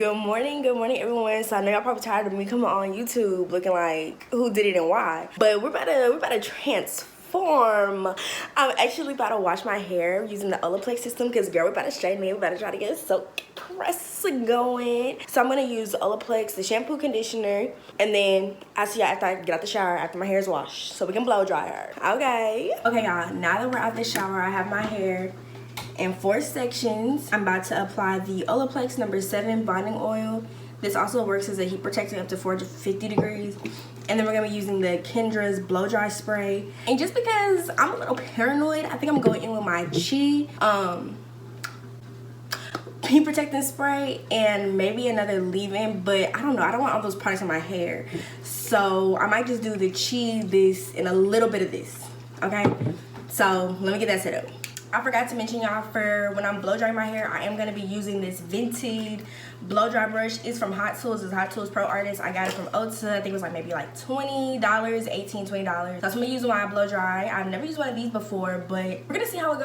Good morning everyone. So I know y'all probably tired of me coming on YouTube looking like who did it and why. But we're about to transform. I'm actually about to wash my hair using the olaplex system because girl, we're about to straighten it. We're about to try to get so press going. So I'm gonna use the olaplex, the shampoo, conditioner, and then I'll see y'all after I get out the shower after my hair is washed so we can blow dry her. Okay y'all, now that we're out the shower, I have my hair in 4 sections. I'm about to apply the Olaplex #7 bonding oil. This also works as a heat protectant up to 450 degrees. And then we're gonna be using the Kendra's blow dry spray. And just because I'm a little paranoid, I think I'm going in with my Chi heat protectant spray and maybe another leave-in, but I don't know, I don't want all those products in my hair. So I might just do the Chi, this, and a little bit of this, okay? So let me get that set up. I forgot to mention y'all, for when I'm blow drying my hair, I am going to be using this Vinted blow dry brush. It's from Hot Tools. It's Hot Tools Pro Artist. I got it from Ulta. I think it was like maybe like $20, $18, $20. That's what I'm going to use when I blow dry. I've never used one of these before, but we're going to see how it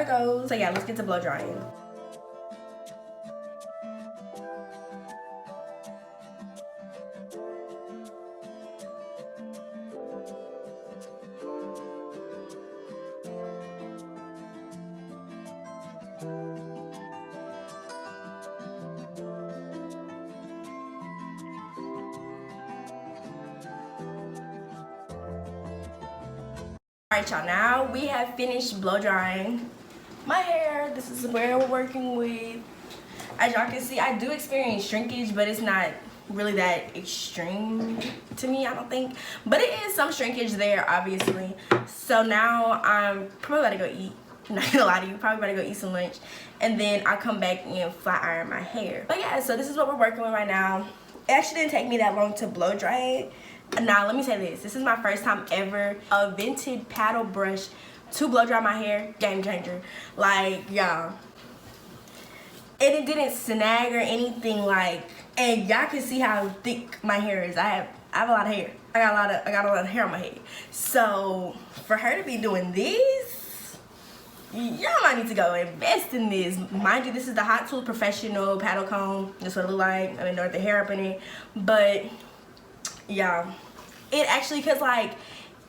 goes. So yeah, let's get to blow drying. Alright y'all, now we have finished blow drying my hair. This is where we're working with. As y'all can see, I do experience shrinkage, but it's not really that extreme to me, I don't think. But it is some shrinkage there, obviously. So now I'm probably about to go eat. I'm not gonna lie to you, probably about to go eat some lunch. And then I'll come back and flat iron my hair. But yeah, so this is what we're working with right now. It actually didn't take me that long to blow dry it. Now let me say this is my first time ever a Vinted paddle brush to blow dry my hair. Game changer, like y'all. And it didn't snag or anything, like, and y'all can see how thick my hair is. I have a lot of hair. I got a lot of hair on my head. So for her to be doing this, y'all might need to go invest in this. Mind you, this is the Hot Tools Professional paddle comb. That's what it look like. I mean, there's the hair up in it, but yeah, it actually, cause like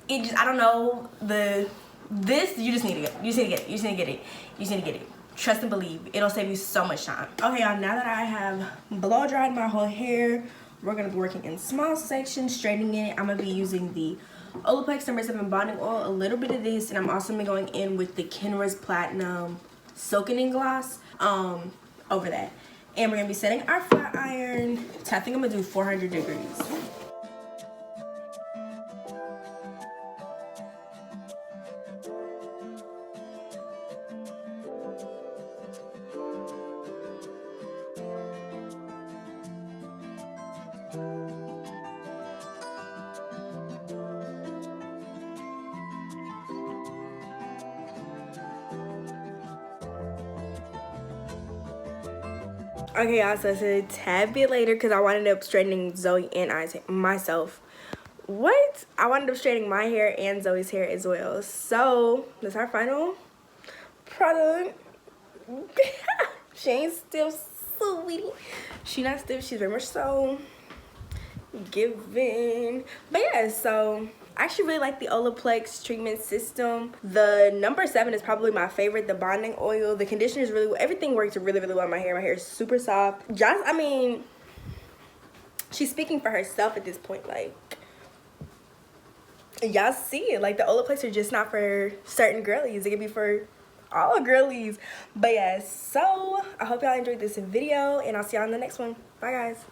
it just, I don't know, this you just need to get it. You just need to get it. Trust and believe, it'll save you so much time. Okay y'all, now that I have blow dried my whole hair, we're gonna be working in small sections, straightening it. I'm gonna be using the Olaplex #7 bonding oil, a little bit of this, and I'm also gonna be going in with the Kendra's Platinum soaking gloss over that. And we're gonna be setting our flat iron to, I think I'm gonna do 400 degrees. Okay y'all, so it's a tad bit later because I wound up straightening Zoe and myself. What? I wound up straightening my hair and Zoe's hair as well. So that's our final product. She ain't stiff, sweetie. She not stiff, she's very much so giving. But yeah, so I actually really like the Olaplex treatment system. The #7 is probably my favorite. The bonding oil, the conditioner is really, everything works really well on my hair. My hair is super soft. Just, I mean, she's speaking for herself at this point. Like, y'all see it. Like, the Olaplex are just not for certain girlies. It can be for all girlies. But yeah, so I hope y'all enjoyed this video, and I'll see y'all in the next one. Bye guys.